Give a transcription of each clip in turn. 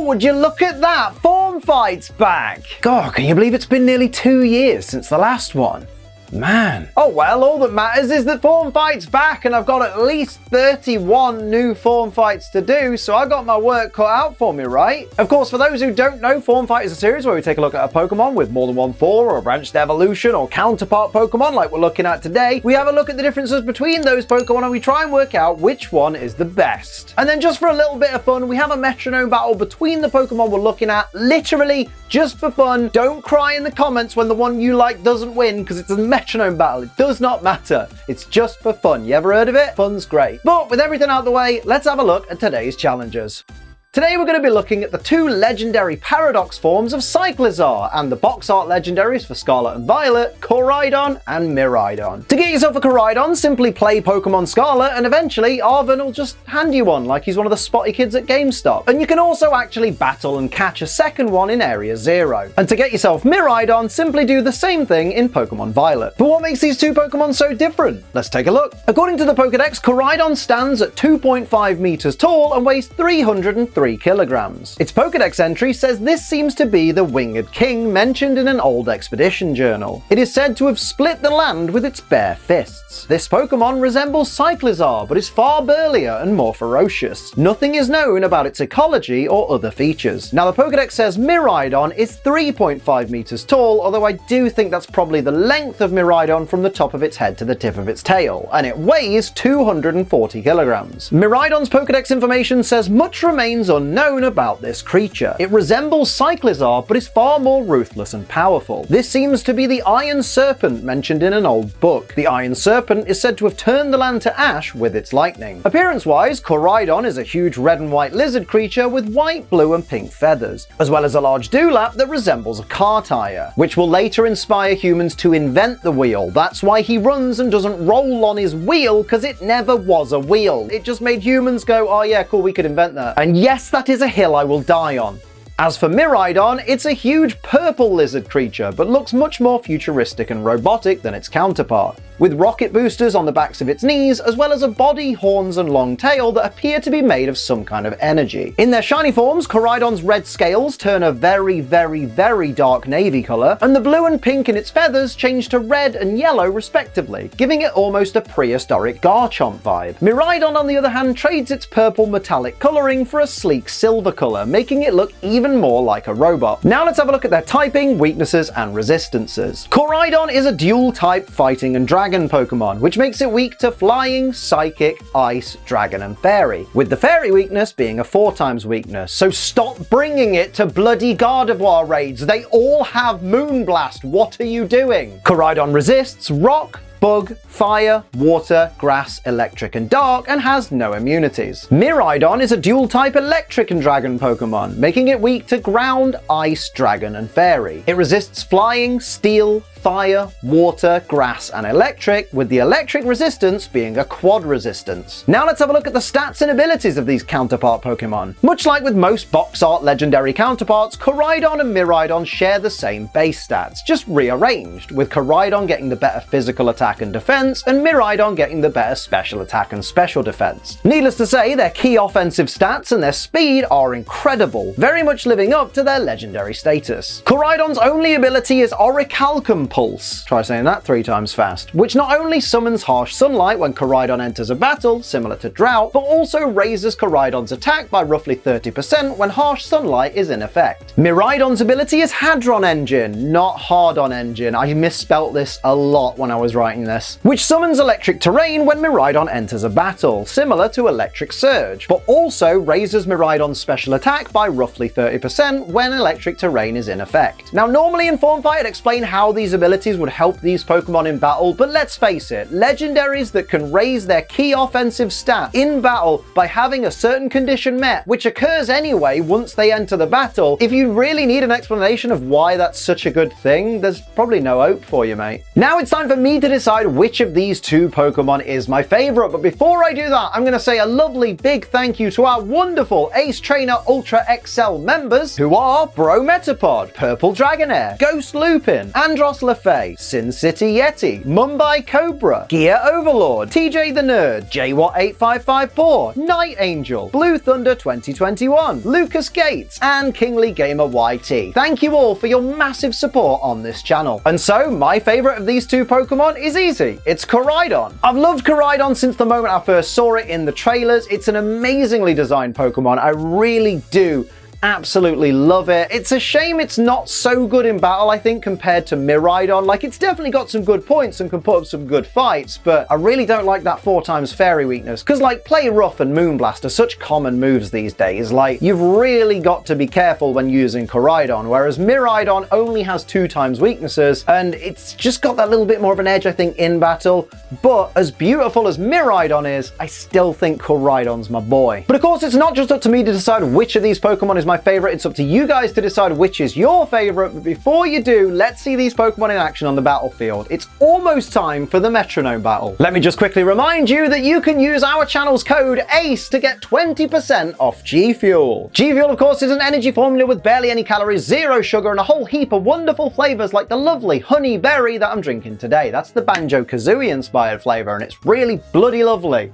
Oh, would you look at that? Form Fight's back! God, can you believe it's been nearly 2 years since the last one? Man. Oh well, all that matters is that Form Fight's back and I've got at least 31 new Form Fights to do, so I got my work cut out for me, right? Of course, for those who don't know, Form Fight is a series where we take a look at a Pokemon with more than one form or a branched evolution or counterpart Pokemon like we're looking at today. We have a look at the differences between those Pokemon and we try and work out which one is the best. And then just for a little bit of fun, we have a Metronome battle between the Pokemon we're looking at, literally just for fun. Don't cry in the comments when the one you like doesn't win, because it's a Metronome battle. It does not matter. It's just for fun. You ever heard of it? Fun's great. But with everything out of the way, let's have a look at today's challenges. Today we're going to be looking at the 2 legendary Paradox forms of Cyllage and the Box-Art Legendaries for Scarlet and Violet, Koraidon and Miraidon. To get yourself a Koraidon, simply play Pokemon Scarlet and eventually Arvin will just hand you one like he's one of the spotty kids at GameStop. And you can also actually battle and catch a second one in Area 0. And to get yourself Miraidon, simply do the same thing in Pokemon Violet. But what makes these 2 Pokemon so different? Let's take a look. According to the Pokédex, Koraidon stands at 2.5 meters tall and weighs 303 kilograms. Its Pokédex entry says this seems to be the Winged King mentioned in an old expedition journal. It is said to have split the land with its bare fists. This Pokemon resembles Cyllage, but is far burlier and more ferocious. Nothing is known about its ecology or other features. Now the Pokédex says Miraidon is 3.5 meters tall, although I do think that's probably the length of Miraidon from the top of its head to the tip of its tail, and it weighs 240 kilograms. Miraidon's Pokédex information says much remains unknown about this creature. It resembles Cyllage, but is far more ruthless and powerful. This seems to be the Iron Serpent mentioned in an old book. The Iron Serpent is said to have turned the land to ash with its lightning. Appearance-wise, Koraidon is a huge red and white lizard creature with white, blue and pink feathers, as well as a large dewlap that resembles a car tire, which will later inspire humans to invent the wheel. That's why he runs and doesn't roll on his wheel, because it never was a wheel. It just made humans go, oh yeah, cool, we could invent that. And yes, that is a hill I will die on. As for Miraidon, it's a huge purple lizard creature, but looks much more futuristic and robotic than its counterpart, with rocket boosters on the backs of its knees, as well as a body, horns and long tail that appear to be made of some kind of energy. In their shiny forms, Koraidon's red scales turn a very, very, very dark navy color, and the blue and pink in its feathers change to red and yellow respectively, giving it almost a prehistoric Garchomp vibe. Miraidon, on the other hand, trades its purple metallic coloring for a sleek silver color, making it look even more like a robot. Now let's have a look at their typing, weaknesses and resistances. Koraidon is a dual type fighting and dragon Pokemon, which makes it weak to flying, psychic, ice, dragon and fairy, with the fairy weakness being a 4x weakness. So stop bringing it to bloody Gardevoir raids. They all have Moonblast. What are you doing? Koraidon resists rock, bug, fire, water, grass, electric and dark, and has no immunities. Miraidon is a dual-type electric and dragon Pokemon, making it weak to ground, ice, dragon and fairy. It resists flying, steel, fire, water, grass and electric, with the electric resistance being a quad resistance. Now let's have a look at the stats and abilities of these counterpart Pokemon. Much like with most Box-Art Legendary counterparts, Koraidon and Miraidon share the same base stats, just rearranged, with Koraidon getting the better physical attack and defense, and Miraidon getting the better special attack and special defense. Needless to say, their key offensive stats and their speed are incredible, very much living up to their legendary status. Koraidon's only ability is Orichalcum Pulse, try saying that 3 times fast, which not only summons harsh sunlight when Koraidon enters a battle, similar to Drought, but also raises Koraidon's attack by roughly 30% when harsh sunlight is in effect. Miraidon's ability is Hadron Engine, not Hardon Engine. I misspelt this a lot when I was writing this, which summons electric terrain when Miraidon enters a battle, similar to Electric Surge, but also raises Miraidon's special attack by roughly 30% when electric terrain is in effect. Now normally in Form Fight I'd explain how these abilities would help these Pokemon in battle, but let's face it, legendaries that can raise their key offensive stat in battle by having a certain condition met, which occurs anyway once they enter the battle, if you really need an explanation of why that's such a good thing, there's probably no hope for you, mate. Now it's time for me to decide which of these 2 Pokemon is my favorite, but before I do that, I'm going to say a lovely big thank you to our wonderful Ace Trainer Ultra XL members, who are Bro Metapod, Purple Dragonair, Ghost Lupin, Andros Clefairy, Sin City Yeti, Mumbai Cobra, Gear Overlord, TJ the Nerd, JWatt8554, Night Angel, Blue Thunder 2021, Lucas Gates, and Kingly Gamer YT. Thank you all for your massive support on this channel. And so, my favorite of these two Pokemon is easy. It's Koraidon. I've loved Koraidon since the moment I first saw it in the trailers. It's an amazingly designed Pokemon. I really do absolutely love it. It's a shame it's not so good in battle, I think, compared to Miraidon. Like, it's definitely got some good points and can put up some good fights, but I really don't like that 4x fairy weakness, because like Play Rough and Moonblast are such common moves these days. Like, you've really got to be careful when using Koraidon, whereas Miraidon only has 2x weaknesses, and it's just got that little bit more of an edge, I think, in battle. But as beautiful as Miraidon is, I still think Koraidon's my boy. But of course, it's not just up to me to decide which of these Pokemon is my favorite. It's up to you guys to decide which is your favorite. But before you do, let's see these Pokemon in action on the battlefield. It's almost time for the Metronome battle. Let me just quickly remind you that you can use our channel's code ACE to get 20% off G Fuel. G Fuel, of course, is an energy formula with barely any calories, zero sugar, and a whole heap of wonderful flavors like the lovely honey berry that I'm drinking today. That's the Banjo-Kazooie inspired flavor, and it's really bloody lovely.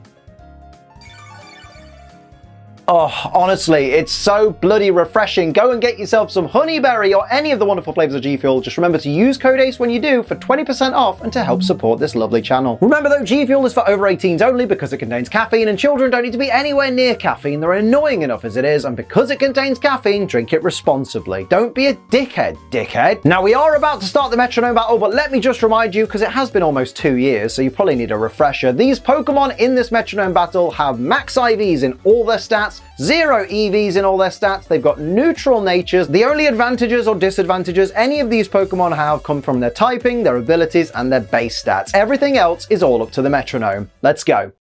Oh, honestly, it's so bloody refreshing. Go and get yourself some honeyberry or any of the wonderful flavors of G Fuel. Just remember to use code ACE when you do for 20% off and to help support this lovely channel. Remember though, G Fuel is for over 18s only because it contains caffeine, and children don't need to be anywhere near caffeine. They're annoying enough as it is, and because it contains caffeine, drink it responsibly. Don't be a dickhead. Now, we are about to start the Metronome battle, but let me just remind you, because it has been almost 2 years, so you probably need a refresher. These Pokemon in this Metronome battle have max IVs in all their stats, zero EVs in all their stats. They've got neutral natures. The only advantages or disadvantages any of these Pokemon have come from their typing, their abilities, and their base stats. Everything else is all up to the Metronome. Let's go.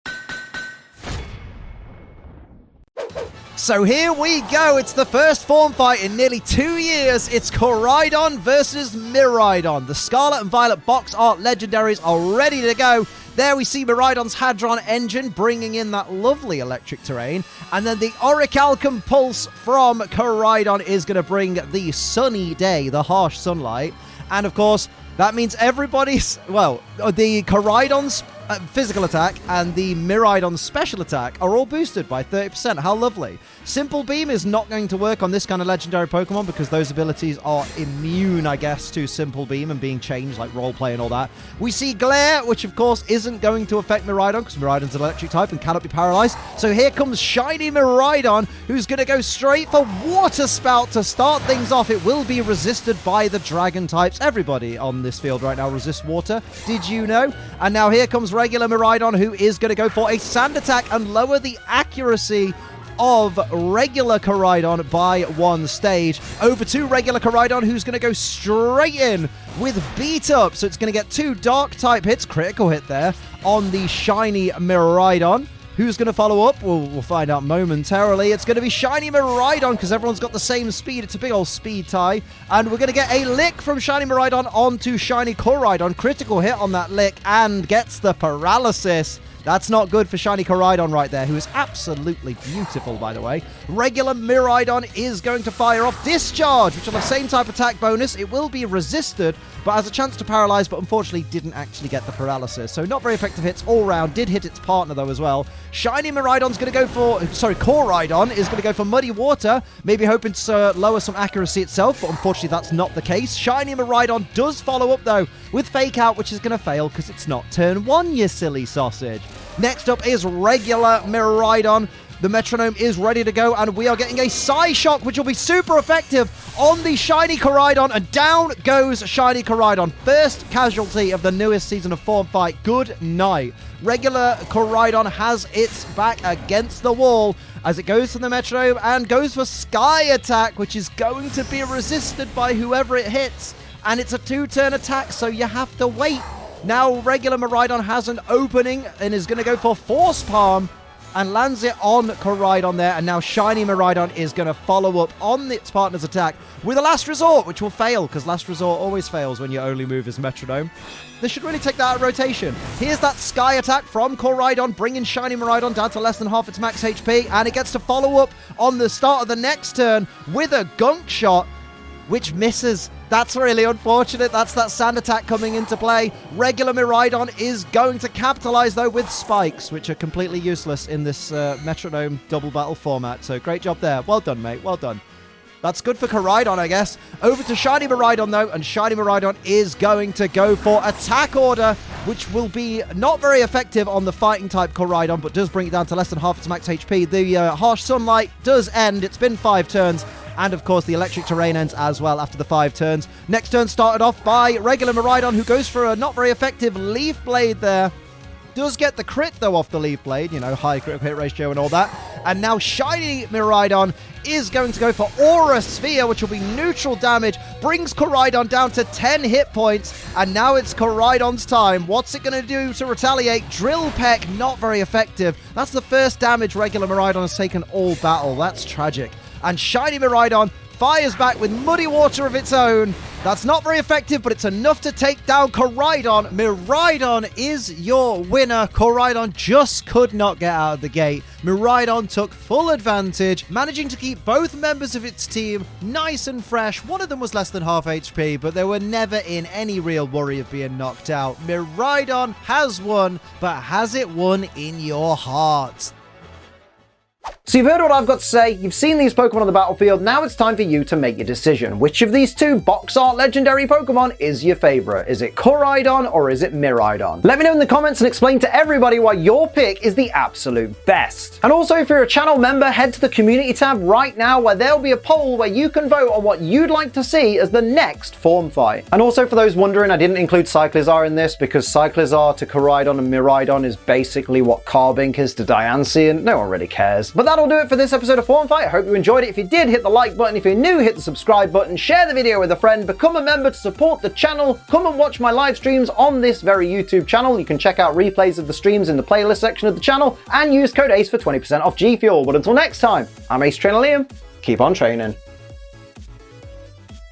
So here we go. It's the first form fight in nearly 2 years. It's Koraidon versus Miraidon. The Scarlet and Violet Box-Art Legendaries are ready to go. There we see Miraidon's Hadron engine bringing in that lovely electric terrain. And then the Orichalcum Pulse from Koraidon is going to bring the sunny day, the harsh sunlight. And of course, that means everybody's, well, the Koraidon's physical attack and the Miraidon's special attack are all boosted by 30%. How lovely. Simple Beam is not going to work on this kind of legendary Pokemon because those abilities are immune, I guess, to Simple Beam and being changed, like roleplay and all that. We see Glare, which of course isn't going to affect Miraidon because Miraidon's an electric type and cannot be paralyzed. So here comes Shiny Miraidon, who's going to go straight for Water Spout to start things off. It will be resisted by the Dragon types. Everybody on this field right now resists water. Did you know? And now here comes regular Miraidon, who is going to go for a Sand attack and lower the accuracy of regular Koraidon by 1 stage. Over to regular Koraidon, who's going to go straight in with Beat Up. So it's going to get 2 Dark type hits, critical hit there, on the Shiny Miraidon. Who's going to follow up? We'll find out momentarily. It's going to be Shiny Miraidon because everyone's got the same speed. It's a big old speed tie. And we're going to get a Lick from Shiny Miraidon onto Shiny Koraidon. Critical hit on that Lick and gets the paralysis. That's not good for Shiny Koraidon right there, who is absolutely beautiful, by the way. Regular Miraidon is going to fire off Discharge, which will have the same type attack bonus. It will be resisted, but has a chance to paralyze, but unfortunately didn't actually get the paralysis. So not very effective hits all round. Did hit its partner, though, as well. Shiny Miraidon's going to go for... Sorry, Koraidon is going to go for Muddy Water, maybe hoping to lower some accuracy itself, but unfortunately that's not the case. Shiny Miraidon does follow up, though, with Fake Out, which is going to fail because it's not turn 1, you silly sausage. Next up is regular Miraidon. The Metronome is ready to go, and we are getting a Psyshock, which will be super effective on the Shiny Koraidon, and down goes Shiny Koraidon. First casualty of the newest season of Form Fight. Good night. Regular Koraidon has its back against the wall as it goes to the Metronome and goes for Sky Attack, which is going to be resisted by whoever it hits, and it's a 2-turn attack, so you have to wait. Now regular Miraidon has an opening and is going to go for Force Palm and lands it on Koraidon there. And now Shiny Miraidon is going to follow up on its partner's attack with a Last Resort, which will fail because Last Resort always fails when your only move is Metronome. They should really take that out of rotation. Here's that Sky Attack from Koraidon, bringing Shiny Miraidon down to less than half its max HP. And it gets to follow up on the start of the next turn with a Gunk Shot. which misses. That's really unfortunate. That's that sand attack coming into play. Regular Miraidon is going to capitalize, though, with spikes, which are completely useless in this Metronome double battle format. So great job there. Well done, mate. Well done. That's good for Koraidon, I guess. Over to Shiny Miraidon, though, and Shiny Miraidon is going to go for Attack Order, which will be not very effective on the Fighting-type Koraidon, but does bring it down to less than half its max HP. The Harsh Sunlight does end. It's been 5 turns. And, of course, the Electric Terrain ends as well after the 5 turns. Next turn started off by regular Miraidon, who goes for a not very effective Leaf Blade there. Does get the crit, though, off the Leaf Blade. You know, high critical hit ratio and all that. And now Shiny Miraidon is going to go for Aura Sphere, which will be neutral damage. Brings Koraidon down to 10 hit points. And now it's Koraidon's time. What's it going to do to retaliate? Drill Peck, not very effective. That's the first damage regular Miraidon has taken all battle. That's tragic. And Shiny Miraidon fires back with Muddy Water of its own. That's not very effective, but it's enough to take down Koraidon. Miraidon is your winner. Koraidon just could not get out of the gate. Miraidon took full advantage, managing to keep both members of its team nice and fresh. One of them was less than half HP, but they were never in any real worry of being knocked out. Miraidon has won, but has it won in your hearts? So you've heard what I've got to say, you've seen these Pokemon on the battlefield, now it's time for you to make your decision. Which of these two Box-Art Legendary Pokemon is your favourite? Is it Koraidon or is it Miraidon? Let me know in the comments and explain to everybody why your pick is the absolute best. And also, if you're a channel member, head to the community tab right now where there'll be a poll where you can vote on what you'd like to see as the next form fight. And also, for those wondering, I didn't include Cyclizar in this because Cyclizar to Koraidon and Miraidon is basically what Carbink is to Diancie, and no one really cares. But that'll do it for this episode of Form Fight. I hope you enjoyed it. If you did, hit the like button. If you're new, hit the subscribe button. Share the video with a friend. Become a member to support the channel. Come and watch my live streams on this very YouTube channel. You can check out replays of the streams in the playlist section of the channel and use code ACE for 20% off G Fuel. But until next time, I'm Ace Trainer Liam. Keep on training.